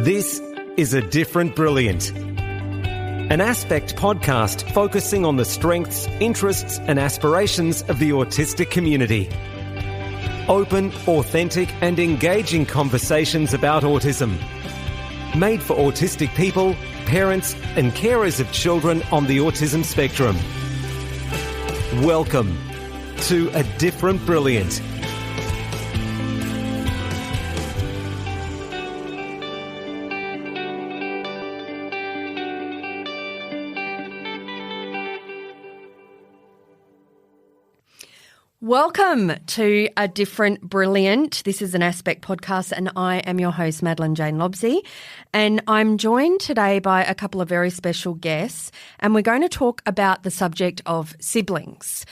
This is A Different Brilliant, an Aspect podcast focusing on the strengths, interests and aspirations of the autistic community. Open, authentic and engaging conversations about autism. Made for autistic people, parents and carers of children on the autism spectrum. Welcome to A Different Brilliant. Welcome to A Different Brilliant. This is an Aspect podcast and I am your host, Madeline Jane Lobsey. And I'm joined today by a couple of very special guests and we're going to talk about the subject of siblings.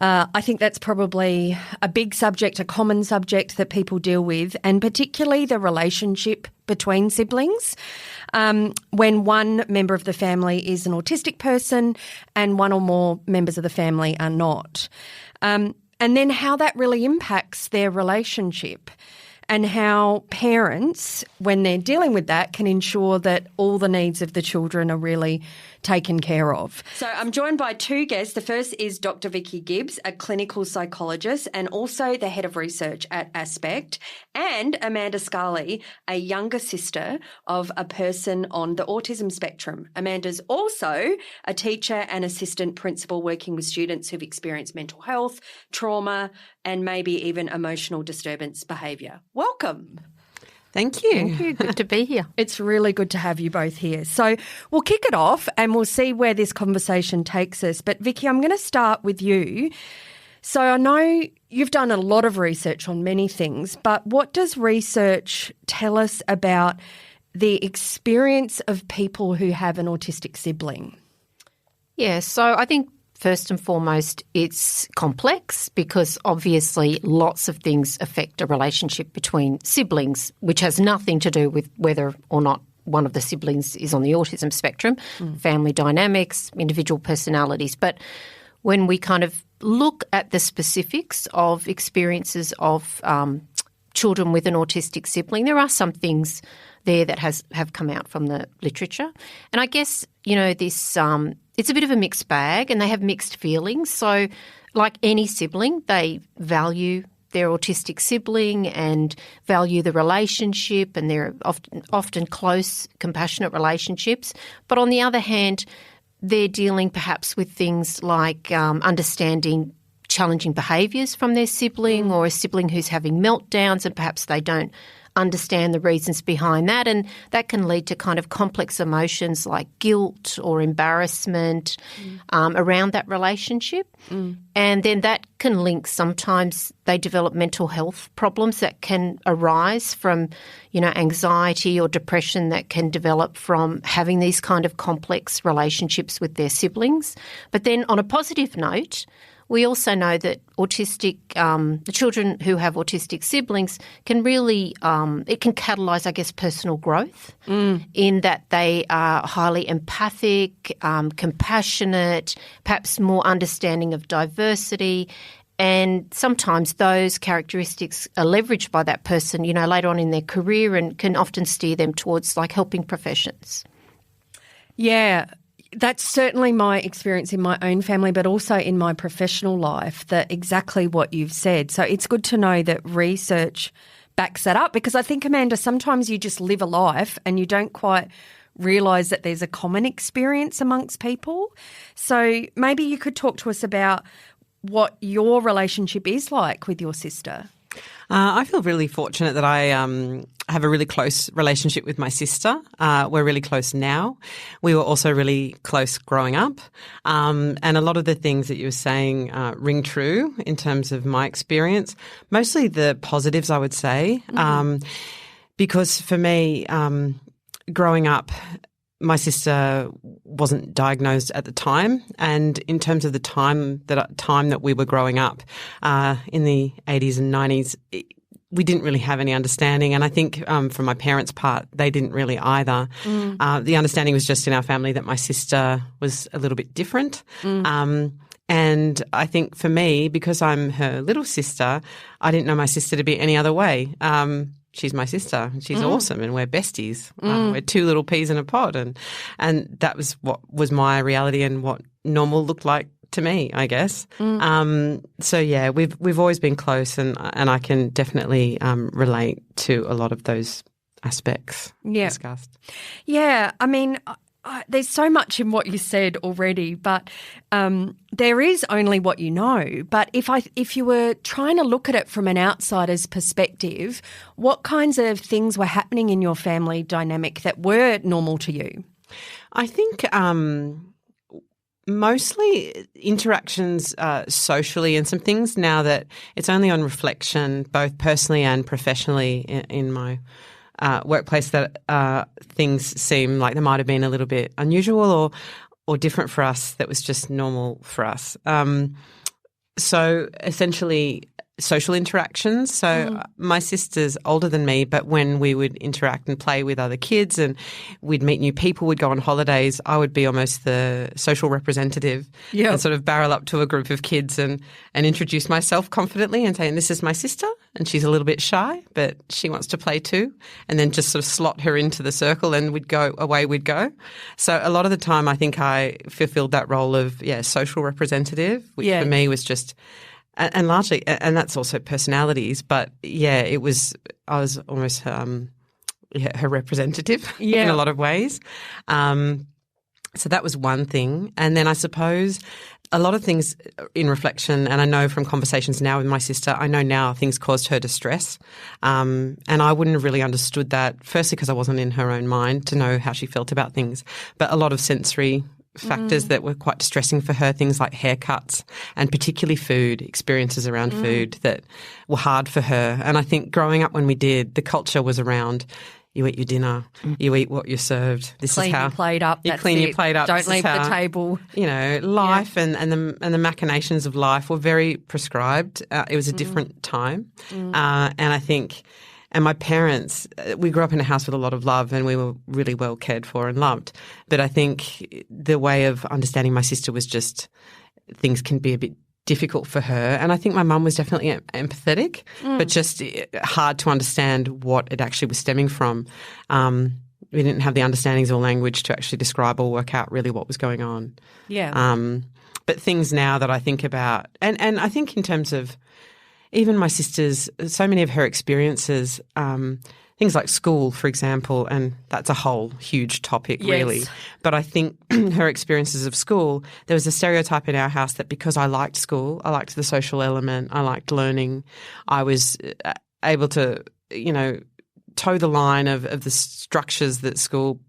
I think that's probably a big subject, a common subject that people deal with, and particularly the relationship between siblings. When one member of the family is an autistic person and one or more members of the family are not. And then how that really impacts their relationship and how parents, when they're dealing with that, can ensure that all the needs of the children are really taken care of. So I'm joined by two guests. The first is Dr. Vicki Gibbs, a clinical psychologist and also the head of research at Aspect, and Amanda Scali, a younger sister of a person on the autism spectrum. Amanda's also a teacher and assistant principal working with students who've experienced mental health, trauma, and maybe even emotional disturbance behaviour. Welcome. Thank you. Thank you. Good to be here. It's really good to have you both here. So we'll kick it off and we'll see where this conversation takes us. But Vicki, I'm going to start with you. So I know you've done a lot of research on many things, but what does research tell us about the experience of people who have an autistic sibling? Yeah, so I think first and foremost, it's complex because obviously lots of things affect a relationship between siblings, which has nothing to do with whether or not one of the siblings is on the autism spectrum, family dynamics, individual personalities. But when we kind of look at the specifics of experiences of children with an autistic sibling, there are some things there that have come out from the literature. And I guess, you know, this it's a bit of a mixed bag and they have mixed feelings. So like any sibling, they value their autistic sibling and value the relationship, and they're often close, compassionate relationships. But on the other hand, they're dealing perhaps with things like understanding challenging behaviours from their sibling, or a sibling who's having meltdowns and perhaps they don't understand the reasons behind that, and that can lead to kind of complex emotions like guilt or embarrassment around that relationship. And then that can link, sometimes they develop mental health problems that can arise from, you know, anxiety or depression that can develop from having these kind of complex relationships with their siblings. But then on a positive note, we also know that the children who have autistic siblings can really, it can catalyse, I guess, personal growth in that they are highly empathic, compassionate, perhaps more understanding of diversity. And sometimes those characteristics are leveraged by that person, you know, later on in their career, and can often steer them towards like helping professions. Yeah. That's certainly my experience in my own family, but also in my professional life, that exactly what you've said. So it's good to know that research backs that up, because I think, Amanda, sometimes you just live a life and you don't quite realise that there's a common experience amongst people. So maybe you could talk to us about what your relationship is like with your sister. I feel really fortunate that I have a really close relationship with my sister. We're really close now. We were also really close growing up. And a lot of the things that you were saying ring true in terms of my experience, mostly the positives, I would say. Because for me, growing up, my sister wasn't diagnosed at the time, and in terms of the time that we were growing up in the 80s and 90s, we didn't really have any understanding, and I think from my parents' part, they didn't really either. The understanding was just in our family that my sister was a little bit different, And I think for me, because I'm her little sister, I didn't know my sister to be any other way. She's my sister. She's awesome, and we're besties. We're two little peas in a pod, and that was what was my reality and what normal looked like to me, I guess. So yeah, we've always been close, and I can definitely relate to a lot of those aspects discussed. Yeah, I mean, there's so much in what you said already, but there is only what you know. But if you were trying to look at it from an outsider's perspective, what kinds of things were happening in your family dynamic that were normal to you? I think mostly interactions socially, and some things now that it's only on reflection, both personally and professionally in my workplace, that things seem like they might have been a little bit unusual or different for us, that was just normal for us. So essentially social interactions. So my sister's older than me, but when we would interact and play with other kids and we'd meet new people, we'd go on holidays, I would be almost the social representative and sort of barrel up to a group of kids and introduce myself confidently and say, and this is my sister, and she's a little bit shy, but she wants to play too, and then just sort of slot her into the circle and we'd go. So a lot of the time I think I fulfilled that role of, social representative, which for me was just... And largely, and that's also personalities, but I was almost her representative in a lot of ways. So that was one thing. And then I suppose a lot of things in reflection, and I know from conversations now with my sister, I know now things caused her distress. And I wouldn't have really understood that, firstly because I wasn't in her own mind to know how she felt about things, but a lot of sensory factors that were quite distressing for her, things like haircuts and particularly food, experiences around food that were hard for her. And I think growing up when we did, the culture was around you eat your dinner, you eat what you're served. This clean is how your plate up. You clean your plate up. Don't leave the table. You know, life and the machinations of life were very prescribed. It was a different time, and I think. And my parents, we grew up in a house with a lot of love and we were really well cared for and loved. But I think the way of understanding my sister was just things can be a bit difficult for her. And I think my mum was definitely empathetic, but just hard to understand what it actually was stemming from. We didn't have the understandings or language to actually describe or work out really what was going on. Yeah. But things now that I think about, and I think in terms of even my sister's, so many of her experiences, things like school, for example, and that's a whole huge topic really. But I think her experiences of school, there was a stereotype in our house that because I liked school, I liked the social element, I liked learning, I was able to, toe the line of the structures that school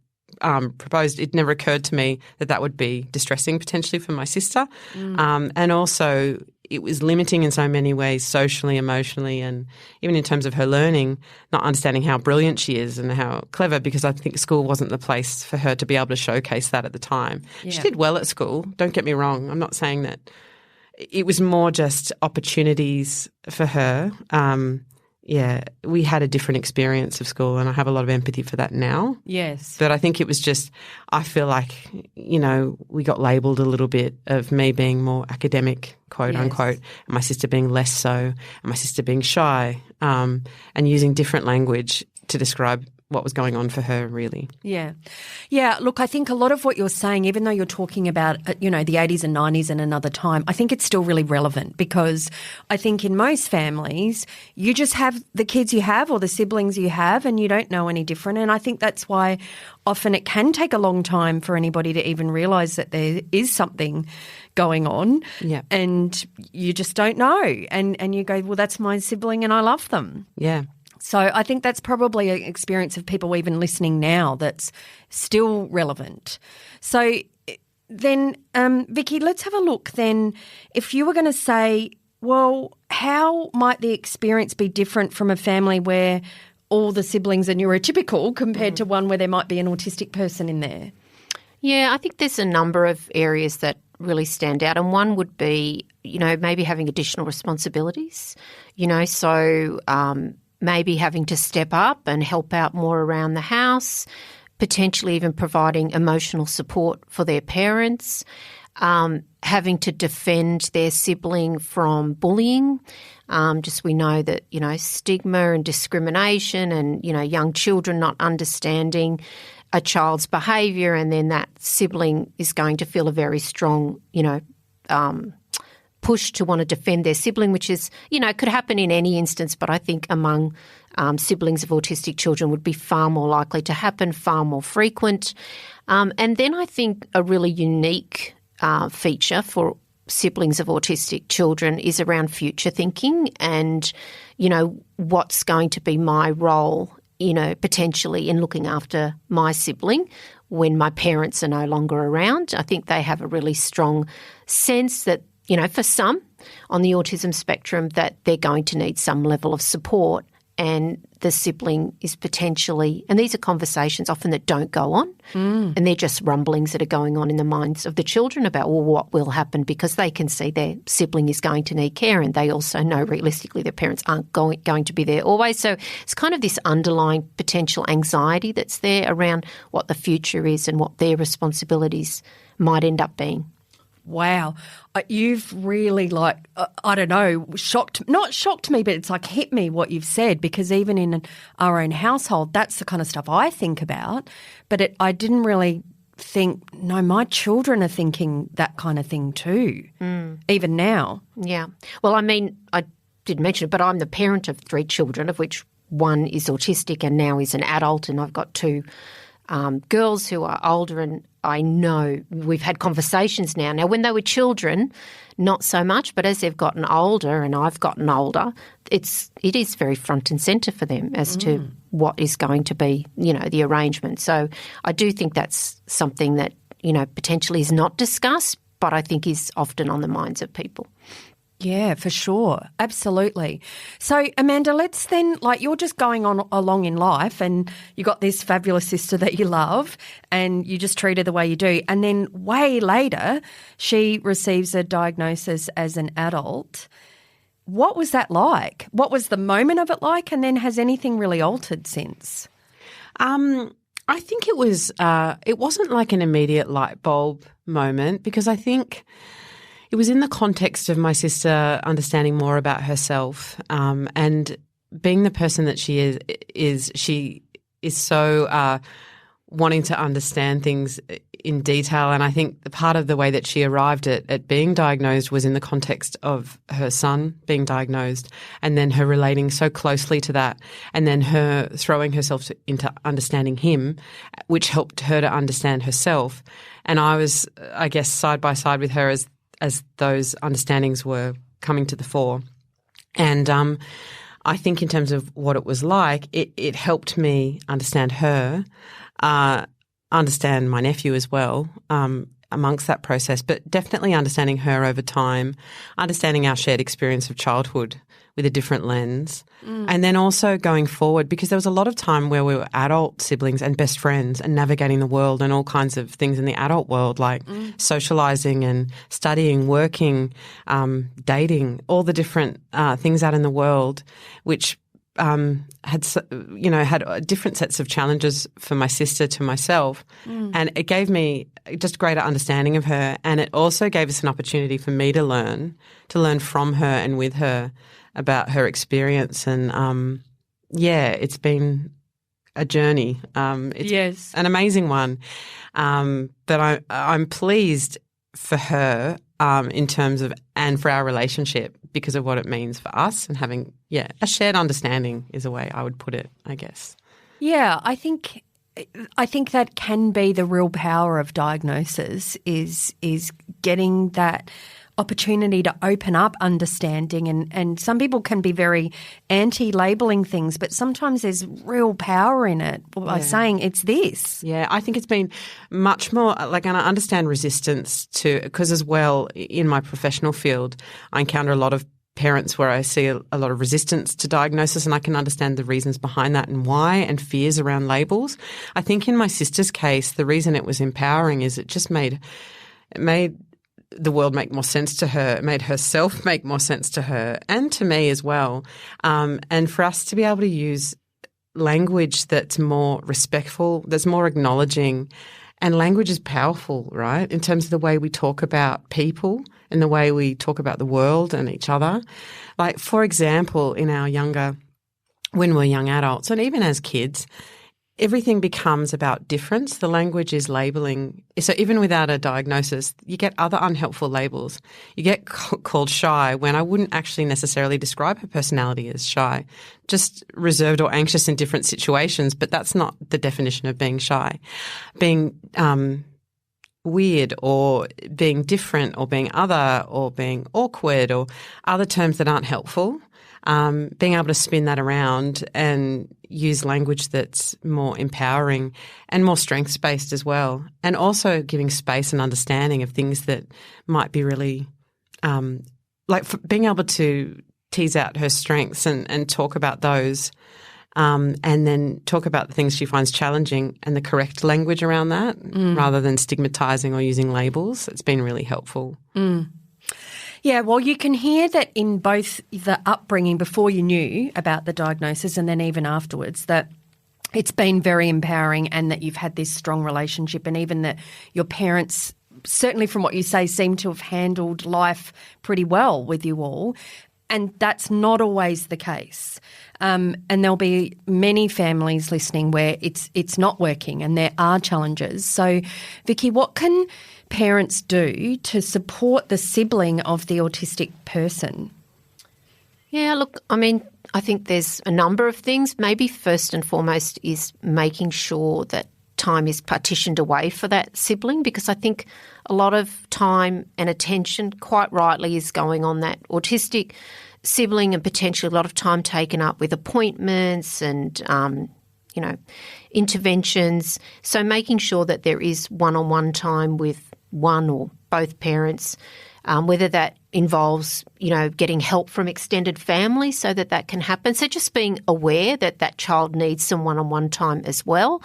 proposed. It never occurred to me that would be distressing potentially for my sister. And also it was limiting in so many ways, socially, emotionally, and even in terms of her learning, not understanding how brilliant she is and how clever, because I think school wasn't the place for her to be able to showcase that at the time. Yeah. She did well at school, don't get me wrong. I'm not saying that. It was more just opportunities for her. We had a different experience of school and I have a lot of empathy for that now. Yes. But I think it was just, I feel like, we got labelled a little bit of me being more academic, quote unquote, and my sister being less so, and my sister being shy, and using different language to describe what was going on for her, really. Yeah. Yeah, look, I think a lot of what you're saying, even though you're talking about, the 80s and 90s and another time, I think it's still really relevant because I think in most families, you just have the kids you have or the siblings you have and you don't know any different. And I think that's why often it can take a long time for anybody to even realise that there is something going on and you just don't know. And you go, well, that's my sibling and I love them. Yeah. So I think that's probably an experience of people even listening now that's still relevant. So then, Vicki, let's have a look then. If you were going to say, well, how might the experience be different from a family where all the siblings are neurotypical compared to one where there might be an autistic person in there? Yeah, I think there's a number of areas that really stand out, and one would be, maybe having additional responsibilities, so maybe having to step up and help out more around the house, potentially even providing emotional support for their parents. having to defend their sibling from bullying. Just we know that, stigma and discrimination and, young children not understanding a child's behaviour, and then that sibling is going to feel a very strong, push to want to defend their sibling, which is, could happen in any instance, but I think among siblings of autistic children would be far more likely to happen, far more frequent. And then I think a really unique feature for siblings of autistic children is around future thinking and, what's going to be my role, potentially in looking after my sibling when my parents are no longer around. I think they have a really strong sense that, for some on the autism spectrum, that they're going to need some level of support, and the sibling is potentially, and these are conversations often that don't go on, and they're just rumblings that are going on in the minds of the children about, well, what will happen, because they can see their sibling is going to need care, and they also know realistically their parents aren't going to be there always. So it's kind of this underlying potential anxiety that's there around what the future is and what their responsibilities might end up being. Wow. You've really not shocked me, but it's like hit me what you've said, because even in our own household, that's the kind of stuff I think about. But I didn't really think, no, my children are thinking that kind of thing too, even now. Yeah. Well, I mean, I did mention it, but I'm the parent of 3 children, of which one is autistic and now is an adult, and I've got 2 girls who are older, and I know we've had conversations now. Now, when they were children, not so much, but as they've gotten older and I've gotten older, it is very front and centre for them as to what is going to be, the arrangement. So I do think that's something that, potentially is not discussed, but I think is often on the minds of people. Yeah, for sure. Absolutely. So, Amanda, let's then, you're just going on along in life and you got this fabulous sister that you love and you just treat her the way you do. And then way later, she receives a diagnosis as an adult. What was that like? What was the moment of it like? And then has anything really altered since? I think it wasn't like an immediate light bulb moment, because I think it was in the context of my sister understanding more about herself, and being the person that she is so wanting to understand things in detail. And I think the part of the way that she arrived at being diagnosed was in the context of her son being diagnosed, and then her relating so closely to that, and then her throwing herself into understanding him, which helped her to understand herself. And I was, I guess, side by side with her as those understandings were coming to the fore. And I think in terms of what it was like, it helped me understand her, understand my nephew as well, amongst that process, but definitely understanding her over time, understanding our shared experience of childhood with a different lens. And then also going forward, because there was a lot of time where we were adult siblings and best friends and navigating the world and all kinds of things in the adult world, like socialising and studying, working, dating, all the different things out in the world, which had different sets of challenges for my sister to myself. And it gave me just greater understanding of her, and it also gave us an opportunity for me to learn from her and with her about her experience. And it's been a journey. It's an amazing one. But I'm pleased for her in terms of, and for our relationship, because of what it means for us, and having a shared understanding is a way I would put it, I guess. Yeah, I think that can be the real power of diagnosis, is getting that opportunity to open up understanding, and some people can be very anti-labelling things, but sometimes there's real power in it by saying it's this. Yeah, I think it's been much more and I understand resistance to, because as well in my professional field I encounter a lot of parents where I see a lot of resistance to diagnosis, and I can understand the reasons behind that and why, and fears around labels. I think in my sister's case, the reason it was empowering is it just made the world make more sense to her. It made herself make more sense to her and to me as well. And for us to be able to use language that's more respectful, that's more acknowledging, And language is powerful, right, in terms of the way we talk about people and the way we talk about the world and each other. Like, for example, when we're young adults and even as kids, everything becomes about difference. The language is labeling. So even without a diagnosis, you get other unhelpful labels. You get called shy when I wouldn't actually necessarily describe her personality as shy, just reserved or anxious in different situations, but that's not the definition of being shy. Being weird or being different or being other or being awkward or other terms that aren't helpful. Being able to spin that around and use language that's more empowering and more strengths-based as well, and also giving space and understanding of things that might be really being able to tease out her strengths and talk about those, and then talk about the things she finds challenging and the correct language around that rather than stigmatising or using labels. It's been really helpful. Yeah, well, you can hear that in both the upbringing before you knew about the diagnosis and then even afterwards, that it's been very empowering and that you've had this strong relationship, and even that your parents, certainly from what you say, seem to have handled life pretty well with you all. And that's not always the case. And there'll be many families listening where it's not working and there are challenges. So, Vicki, what can parents do to support the sibling of the autistic person? Yeah, look, I mean, I think there's a number of things. Maybe first and foremost is making sure that time is partitioned away for that sibling, because I think a lot of time and attention, quite rightly, is going on that autistic sibling, and potentially a lot of time taken up with appointments and interventions. So making sure that there is one-on-one time with one or both parents, whether that involves, getting help from extended family so that can happen. So just being aware that that child needs some one-on-one time as well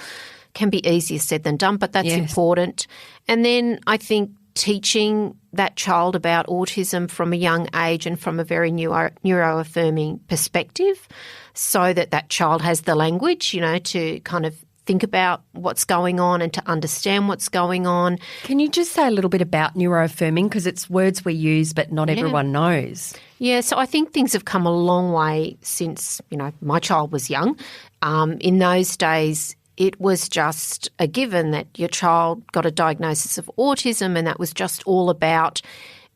can be easier said than done, but that's important. And then I think teaching that child about autism from a young age and from a very neuro-affirming perspective, so that child has the language, to kind of think about what's going on and to understand what's going on. Can you just say a little bit about neuroaffirming, because it's words we use but not everyone knows? Yeah, so I think things have come a long way since, my child was young. In those days, it was just a given that your child got a diagnosis of autism, and that was just all about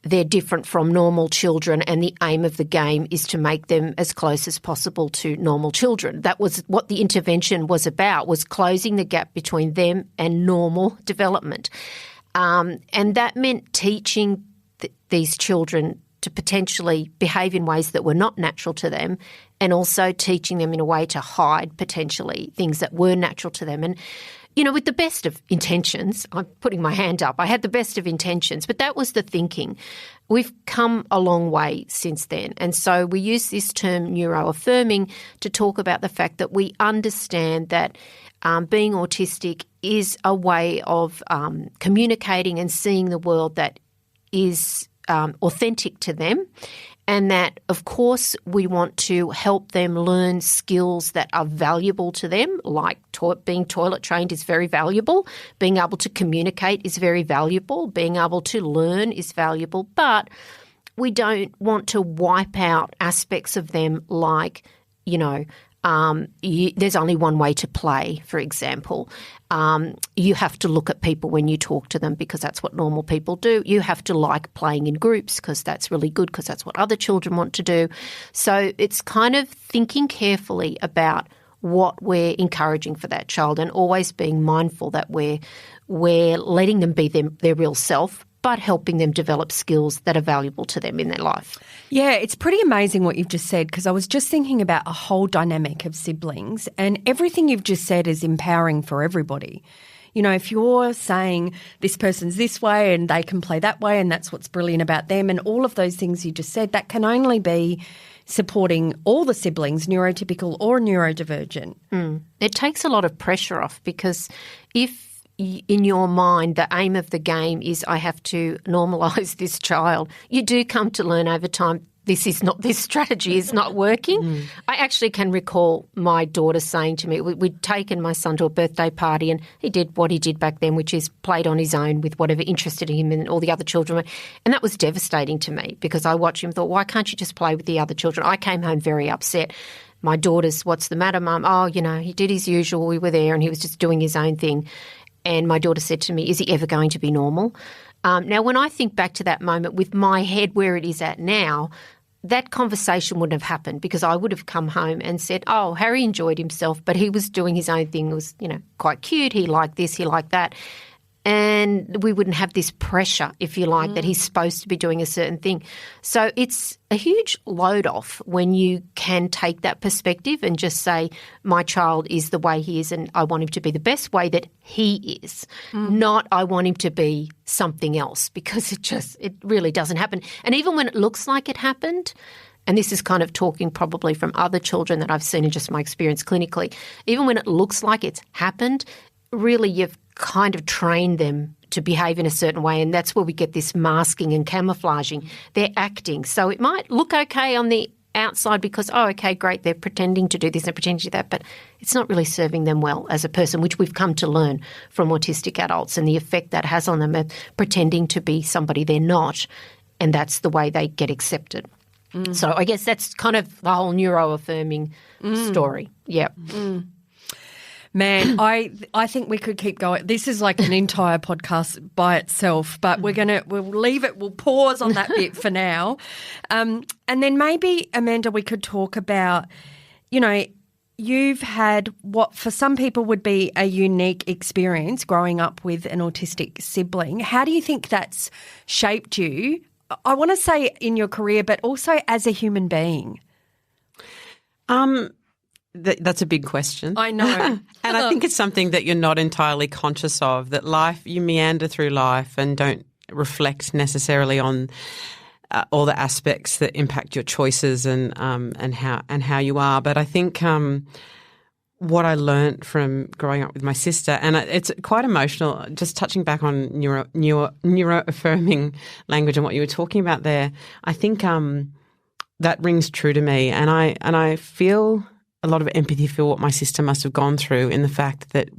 they're different from normal children, and the aim of the game is to make them as close as possible to normal children. That was what the intervention was about, was closing the gap between them and normal development. And that meant teaching these children to potentially behave in ways that were not natural to them, and also teaching them in a way to hide potentially things that were natural to them. And with the best of intentions, I'm putting my hand up, I had the best of intentions, but that was the thinking. We've come a long way since then. And so we use this term neuroaffirming to talk about the fact that we understand that being autistic is a way of communicating and seeing the world that is authentic to them. And that, of course, we want to help them learn skills that are valuable to them, like being toilet trained is very valuable, being able to communicate is very valuable, being able to learn is valuable. But we don't want to wipe out aspects of them like, there's only one way to play, for example. You have to look at people when you talk to them because that's what normal people do. You have to like playing in groups because that's really good because that's what other children want to do. So it's kind of thinking carefully about what we're encouraging for that child, and always being mindful that we're letting them be their real self, but helping them develop skills that are valuable to them in their life. Yeah, it's pretty amazing what you've just said, because I was just thinking about a whole dynamic of siblings, and everything you've just said is empowering for everybody. If you're saying this person's this way and they can play that way and that's what's brilliant about them, and all of those things you just said, that can only be supporting all the siblings, neurotypical or neurodivergent. It takes a lot of pressure off, because if in your mind the aim of the game is I have to normalise this child, you do come to learn over time this strategy is not working. I actually can recall my daughter saying to me, we'd taken my son to a birthday party and he did what he did back then, which is played on his own with whatever interested him and all the other children. And that was devastating to me because I watched him and thought, why can't you just play with the other children? I came home very upset. My daughter's, what's the matter, Mum? Oh, he did his usual. We were there and he was just doing his own thing. And my daughter said to me, is he ever going to be normal? Now, when I think back to that moment with my head where it is at now, that conversation wouldn't have happened because I would have come home and said, oh, Harry enjoyed himself, but he was doing his own thing. It was, quite cute. He liked this, he liked that. And we wouldn't have this pressure, if you like, that he's supposed to be doing a certain thing. So it's a huge load off when you can take that perspective and just say, my child is the way he is and I want him to be the best way that he is, not I want him to be something else, because it really doesn't happen. And even when it looks like it happened, and this is kind of talking probably from other children that I've seen in just my experience clinically, even when it looks like it's happened, really you've kind of trained them to behave in a certain way, and that's where we get this masking and camouflaging. They're acting. So it might look okay on the outside because, oh, okay, great, they're pretending to do this and pretending to do that, but it's not really serving them well as a person, which we've come to learn from autistic adults and the effect that has on them of pretending to be somebody they're not, and that's the way they get accepted. So I guess that's kind of the whole neuroaffirming story. Yeah. Man, I think we could keep going. This is like an entire podcast by itself, but we'll leave it. We'll pause on that bit for now. And then maybe, Amanda, we could talk about, you've had what for some people would be a unique experience growing up with an autistic sibling. How do you think that's shaped you? I want to say in your career, but also as a human being. That's a big question. I know. And I think it's something that you're not entirely conscious of, that you meander through life and don't reflect necessarily on all the aspects that impact your choices and how you are. But I think what I learnt from growing up with my sister, and it's quite emotional, just touching back on neuro-affirming language and what you were talking about there, I think that rings true to me. And I feel a lot of empathy for what my sister must have gone through in the fact that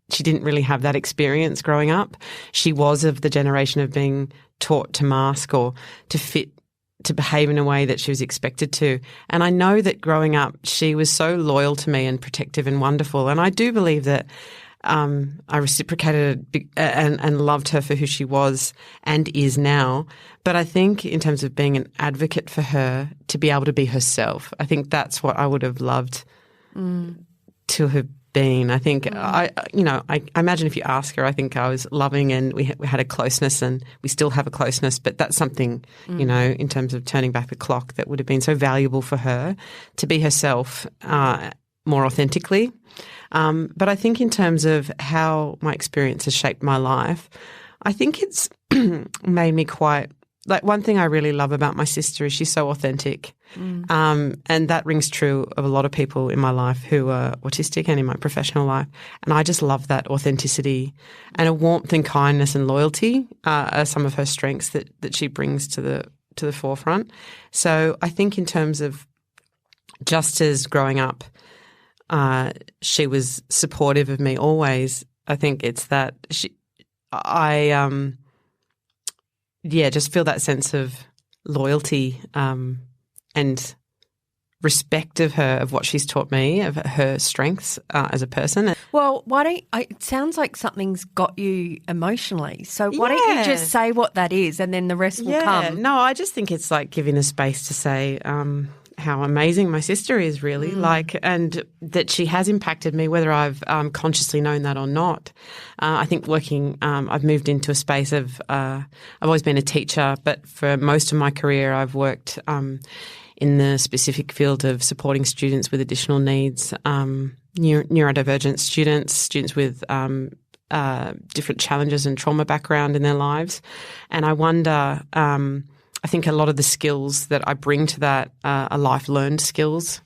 she didn't really have that experience growing up. She was of the generation of being taught to mask or to behave in a way that she was expected to. And I know that growing up, she was so loyal to me and protective and wonderful. And I do believe that I reciprocated and loved her for who she was and is now. But I think in terms of being an advocate for her, to be able to be herself, I think that's what I would have loved to have been. I think I imagine if you ask her, I think I was loving and we had a closeness and we still have a closeness. But that's something, in terms of turning back the clock, that would have been so valuable for her to be herself more authentically. But I think in terms of how my experience has shaped my life, I think it's made me quite – like one thing I really love about my sister is she's so authentic. And that rings true of a lot of people in my life who are autistic and in my professional life. And I just love that authenticity, and a warmth and kindness and loyalty are some of her strengths that she brings to the forefront. So I think in terms of just as growing up, she was supportive of me always. I think it's that just feel that sense of loyalty and respect of her, of what she's taught me, of her strengths as a person. Well, it sounds like something's got you emotionally. So why don't you just say what that is and then the rest will come? No, I just think it's like giving a space to say how amazing my sister is, really, and that she has impacted me, whether I've consciously known that or not. I think I've moved into a space of, I've always been a teacher, but for most of my career I've worked in the specific field of supporting students with additional needs, neurodivergent students with different challenges and trauma background in their lives. And I wonder, I think a lot of the skills that I bring to that are life-learned skills,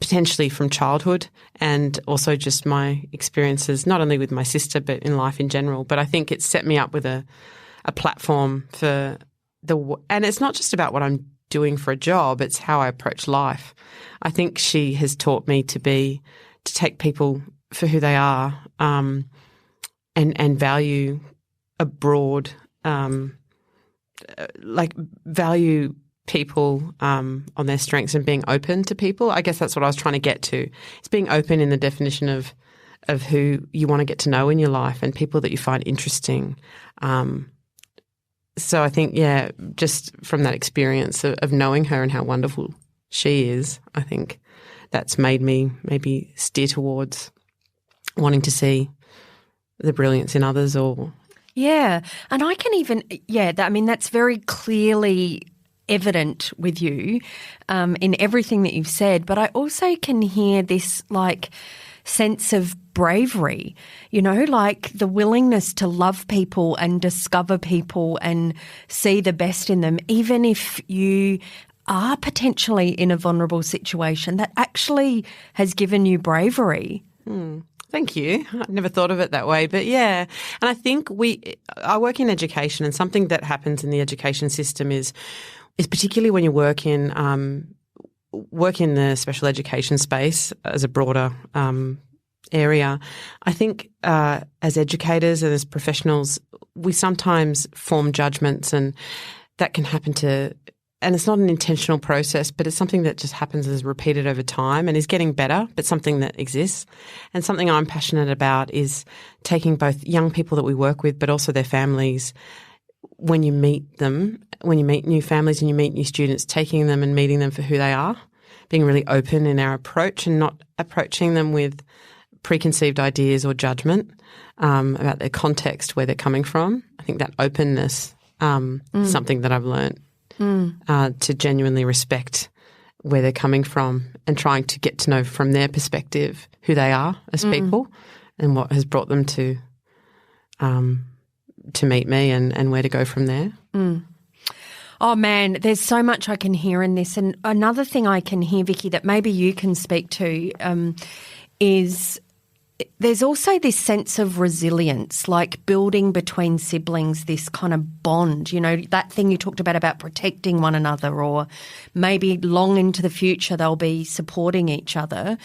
potentially from childhood, and also just my experiences, not only with my sister but in life in general. But I think it's set me up with a platform and it's not just about what I'm doing for a job, it's how I approach life. I think she has taught me to take people for who they are, and value a broad, value people on their strengths and being open to people. I guess that's what I was trying to get to. It's being open in the definition of who you want to get to know in your life and people that you find interesting. So I think, just from that experience of knowing her and how wonderful she is, I think that's made me maybe steer towards wanting to see the brilliance in others. Yeah, and I can even, that's very clearly evident with you in everything that you've said, but I also can hear this sense of bravery, like the willingness to love people and discover people and see the best in them, even if you are potentially in a vulnerable situation. That actually has given you bravery. Thank you. I've never thought of it that way, but yeah. And I think I work in education, and something that happens in the education system is particularly when you work in the special education space as a broader area. I think as educators and as professionals, we sometimes form judgments, and that can happen and it's not an intentional process, but it's something that just happens as repeated over time and is getting better, but something that exists. And something I'm passionate about is taking both young people that we work with, but also their families, when you meet them, when you meet new families and you meet new students, taking them and meeting them for who they are, being really open in our approach and not approaching them with preconceived ideas or judgment about their context, where they're coming from. I think that openness is something that I've learned. To genuinely respect where they're coming from and trying to get to know from their perspective who they are as people and what has brought them to meet me and where to go from there. Oh, man, there's so much I can hear in this. And another thing I can hear, Vicki, that maybe you can speak to is there's also this sense of resilience, like building between siblings, this kind of bond, that thing you talked about protecting one another, or maybe long into the future they'll be supporting each other.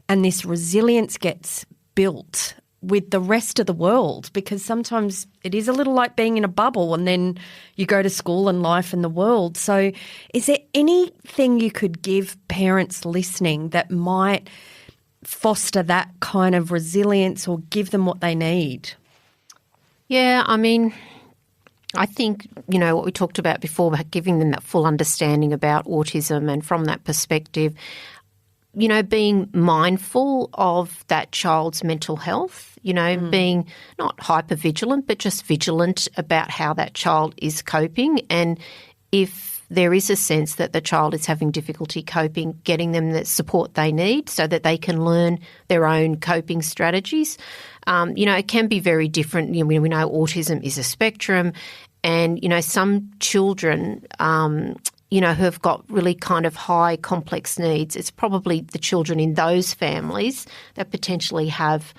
And this resilience gets built with the rest of the world, because sometimes it is a little like being in a bubble and then you go to school and life in the world. So is there anything you could give parents listening that might foster that kind of resilience or give them what they need? Yeah, I mean, I think, what we talked about before, about giving them that full understanding about autism, and from that perspective, being mindful of that child's mental health, being not hypervigilant, but just vigilant about how that child is coping. And if there is a sense that the child is having difficulty coping, getting them the support they need so that they can learn their own coping strategies. It can be very different. We know autism is a spectrum, and, some children, who have got really kind of high complex needs, it's probably the children in those families that potentially have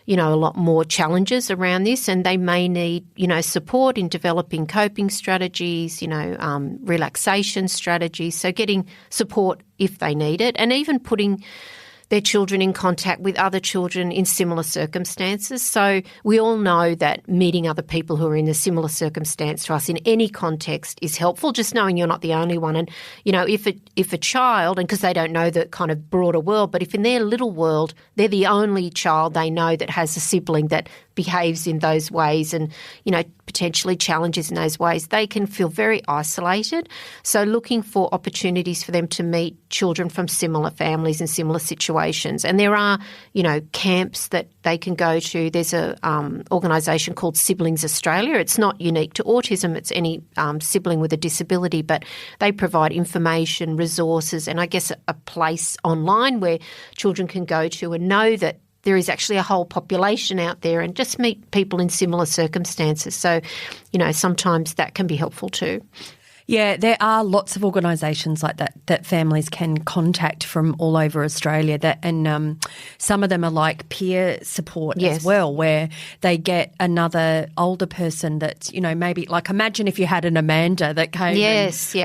a lot more challenges around this, and they may need, support in developing coping strategies, relaxation strategies. So getting support if they need it, and even putting their children in contact with other children in similar circumstances. So we all know that meeting other people who are in a similar circumstance to us in any context is helpful, just knowing you're not the only one. And, if a child, and because they don't know the kind of broader world, but if in their little world they're the only child they know that has a sibling that behaves in those ways and, potentially challenges in those ways, they can feel very isolated. So looking for opportunities for them to meet children from similar families and similar situations. And there are, camps that they can go to. There's a organisation called Siblings Australia. It's not unique to autism. It's any sibling with a disability, but they provide information, resources, and I guess a place online where children can go to and know that there is actually a whole population out there and just meet people in similar circumstances. So, sometimes that can be helpful too. Yeah, there are lots of organisations like that families can contact from all over Australia, and some of them are like peer support as well, where they get another older person that's, maybe like imagine if you had an Amanda that came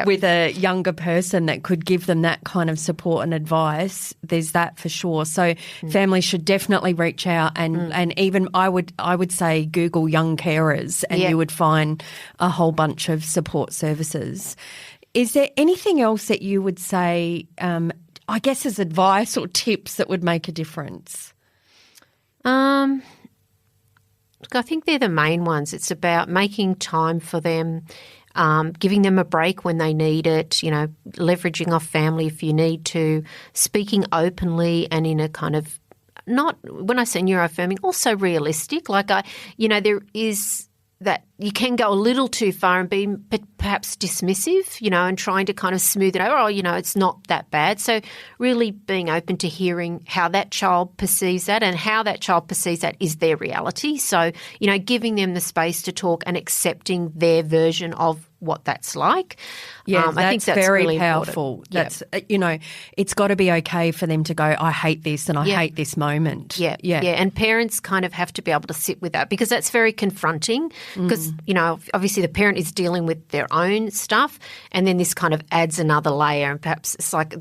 with a younger person that could give them that kind of support and advice. There's that for sure. So families should definitely reach out and even I would say Google young carers and you would find a whole bunch of support services. Is there anything else that you would say, I guess as advice or tips that would make a difference? Look, I think they're the main ones. It's about making time for them, giving them a break when they need it, leveraging off family if you need to, speaking openly and in a kind of not, when I say neuroaffirming, also realistic. Like there is that you can go a little too far and be perhaps dismissive, and trying to kind of smooth it over. It's not that bad. So really being open to hearing how that child perceives that and how that child perceives that is their reality. So, giving them the space to talk and accepting their version of what that's like. Yeah, I think that's very really powerful. Important. That's, it's got to be okay for them to go, I hate this and I hate this moment. Yeah. And parents kind of have to be able to sit with that because that's very confronting because, obviously the parent is dealing with their own stuff and then this kind of adds another layer and perhaps it's like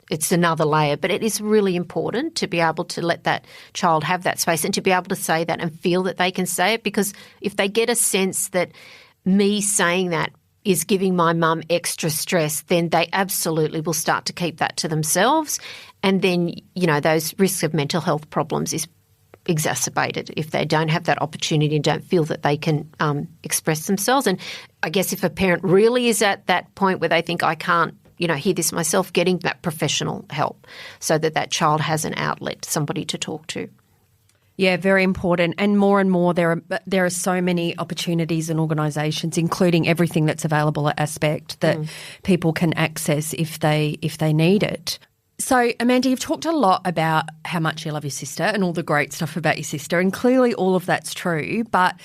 it's another layer, but it is really important to be able to let that child have that space and to be able to say that and feel that they can say it because if they get a sense that me saying that is giving my mum extra stress, then they absolutely will start to keep that to themselves. And then, those risks of mental health problems is exacerbated if they don't have that opportunity and don't feel that they can express themselves. And I guess if a parent really is at that point where they think I can't, hear this myself, getting that professional help so that child has an outlet, somebody to talk to. Yeah, very important. And more, there are so many opportunities and organisations, including everything that's available at Aspect, that people can access if they need it. So, Amanda, you've talked a lot about how much you love your sister and all the great stuff about your sister, and clearly all of that's true. But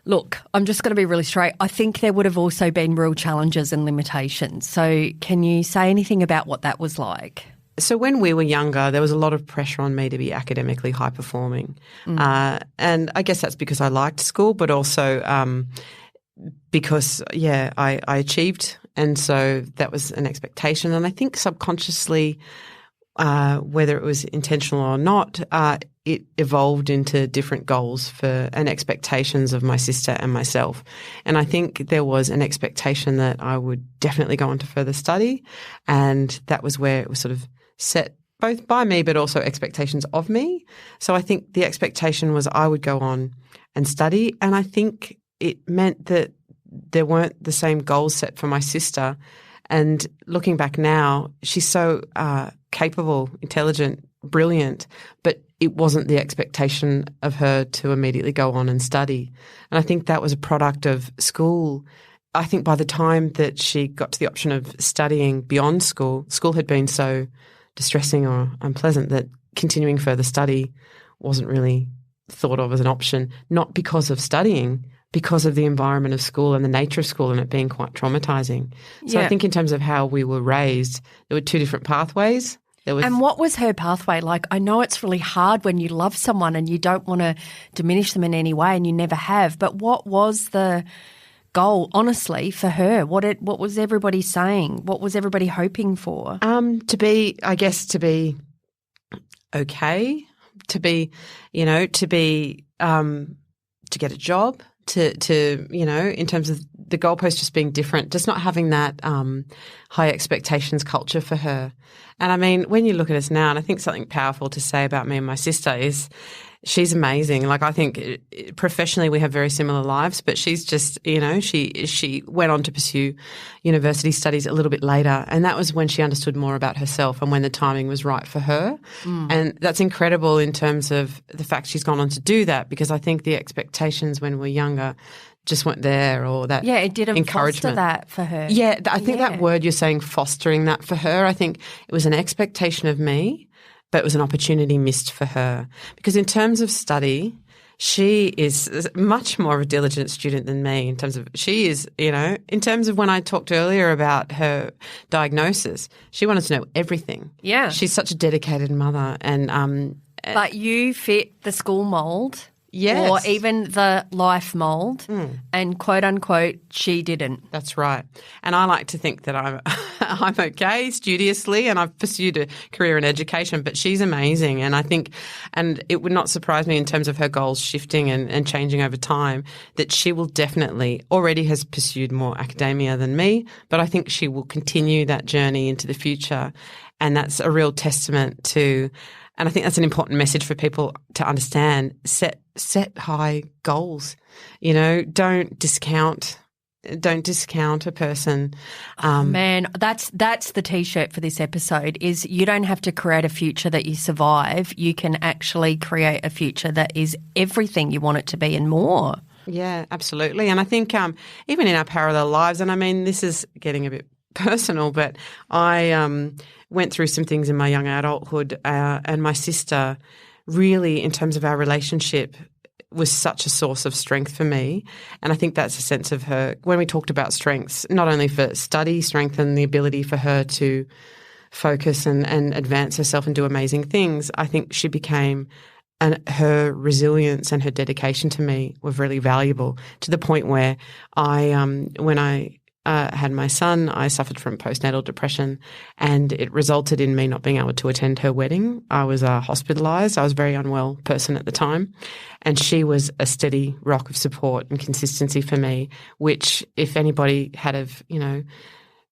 look, I'm just going to be really straight. I think there would have also been real challenges and limitations. So can you say anything about what that was like? So when we were younger, there was a lot of pressure on me to be academically high performing. And I guess that's because I liked school, but also because, I achieved. And so that was an expectation. And I think subconsciously, whether it was intentional or not, it evolved into different goals and expectations of my sister and myself. And I think there was an expectation that I would definitely go on to further study. And that was where it was sort of set both by me but also expectations of me. So I think the expectation was I would go on and study, and I think it meant that there weren't the same goals set for my sister. And looking back now, she's so capable, intelligent, brilliant, but it wasn't the expectation of her to immediately go on and study. And I think that was a product of school. I think by the time that she got to the option of studying beyond school had been so distressing or unpleasant that continuing further study wasn't really thought of as an option, not because of studying, because of the environment of school and the nature of school and it being quite traumatizing. So I think in terms of how we were raised, there were two different pathways. And what was her pathway like? I know it's really hard when you love someone and you don't want to diminish them in any way and you never have, but what was the goal, honestly, for her? What was everybody saying? What was everybody hoping for? To be okay, to get a job, to in terms of the goalpost just being different, just not having that high expectations culture for her. And I mean, when you look at us now, and I think something powerful to say about me and my sister is she's amazing. Like I think professionally we have very similar lives, but she's just, she went on to pursue university studies a little bit later, and that was when she understood more about herself and when the timing was right for her. And that's incredible in terms of the fact she's gone on to do that, because I think the expectations when we're younger just weren't there, or that it didn't encouragement. Foster that for her. Yeah, I think that word you're saying, fostering that for her, I think it was an expectation of me, but it was an opportunity missed for her. Because in terms of study, She is much more of a diligent student than me in terms of she is, in terms of when I talked earlier about her diagnosis, she wanted to know everything. Yeah. She's such a dedicated mother and but you fit the school mould. Yes. Or even the life mould, and quote unquote, she didn't. That's right. And I like to think that I'm okay studiously, and I've pursued a career in education, but she's amazing. And I think, and it would not surprise me in terms of her goals shifting and changing over time, that she will definitely already has pursued more academia than me, but I think she will continue that journey into the future. And that's a real testament to, and I think that's an important message for people to understand, set high goals. Don't discount a person. Man, that's the T-shirt for this episode is you don't have to create a future that you survive. You can actually create a future that is everything you want it to be and more. Yeah, absolutely. And I think even in our parallel lives, and I mean, this is getting a bit personal, but I went through some things in my young adulthood and my sister really, in terms of our relationship, was such a source of strength for me. And I think that's a sense of her, when we talked about strengths, not only for study strength and the ability for her to focus and advance herself and do amazing things, I think she became, and her resilience and her dedication to me were really valuable, to the point where when I had my son, I suffered from postnatal depression, and it resulted in me not being able to attend her wedding. I was hospitalised. I was a very unwell person at the time, and she was a steady rock of support and consistency for me, which if anybody had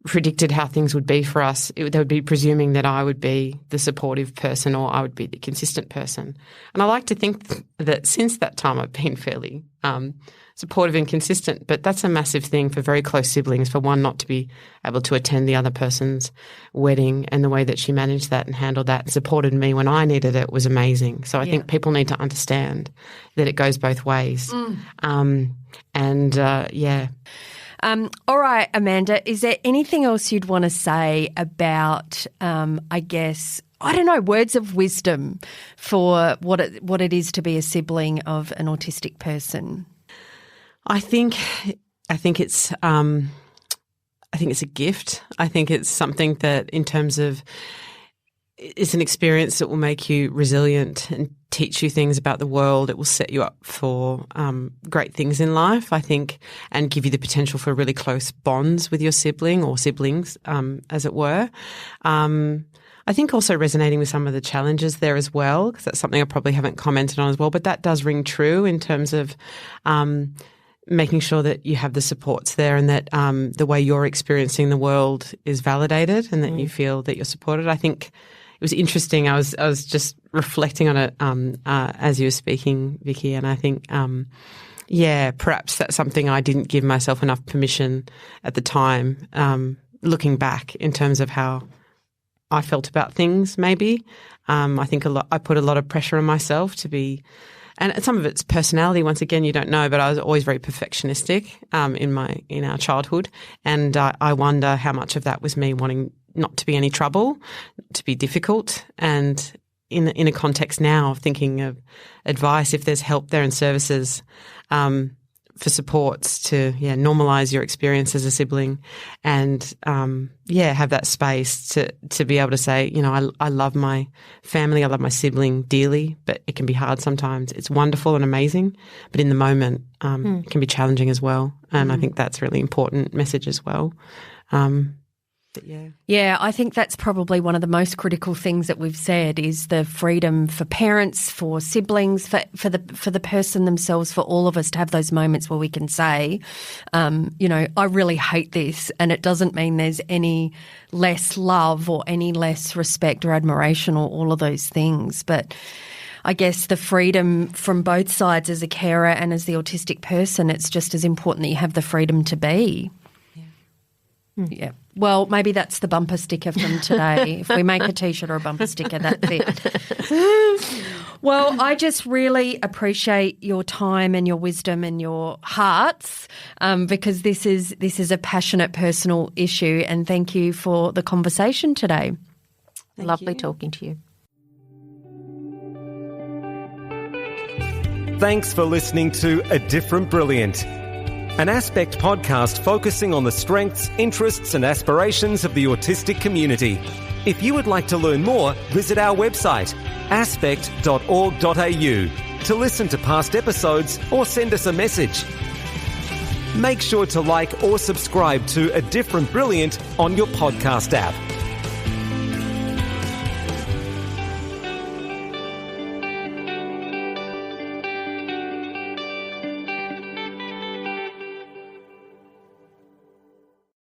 predicted how things would be for us, they would be presuming that I would be the supportive person or I would be the consistent person. And I like to think that since that time I've been fairly supportive and consistent, but that's a massive thing for very close siblings, for one not to be able to attend the other person's wedding, and the way that she managed that and handled that and supported me when I needed it was amazing. So I think people need to understand that it goes both ways. All right, Amanda, is there anything else you'd want to say about, words of wisdom for what it is to be a sibling of an autistic person? I think it's a gift. I think it's something that, in terms of, it's an experience that will make you resilient and teach you things about the world. It will set you up for great things in life, I think, and give you the potential for really close bonds with your sibling or siblings, as it were. I think also resonating with some of the challenges there as well, because that's something I probably haven't commented on as well, but that does ring true in terms of making sure that you have the supports there, and that the way you're experiencing the world is validated, and that you feel that you're supported. I think it was interesting. I was just reflecting on it as you were speaking, Vicki, and I think, perhaps that's something I didn't give myself enough permission at the time, looking back in terms of how I felt about things maybe. I think I put a lot of pressure on myself to be, and some of it's personality, once again, you don't know, but I was always very perfectionistic in our childhood, and I wonder how much of that was me wanting not to be any trouble, to be difficult, and in a context now of thinking of advice, if there's help there and services for supports to normalise your experience as a sibling, and have that space to be able to say, I love my family, I love my sibling dearly, but it can be hard sometimes. It's wonderful and amazing, but in the moment it can be challenging as well, and I think that's a really important message as well. Yeah, I think that's probably one of the most critical things that we've said, is the freedom for parents, for siblings, for the person themselves, for all of us to have those moments where we can say, I really hate this, and it doesn't mean there's any less love or any less respect or admiration or all of those things. But I guess the freedom from both sides, as a carer and as the autistic person, it's just as important that you have the freedom to be. Yeah. Well, maybe that's the bumper sticker from today. If we make a T-shirt or a bumper sticker, that's it. Well, I just really appreciate your time and your wisdom and your hearts, because this is a passionate personal issue, and thank you for the conversation today. Lovely talking to you. Thanks for listening to A Different Brilliant, an Aspect podcast focusing on the strengths, interests and aspirations of the autistic community. If you would like to learn more, visit our website, aspect.org.au, to listen to past episodes or send us a message. Make sure to like or subscribe to A Different Brilliant on your podcast app.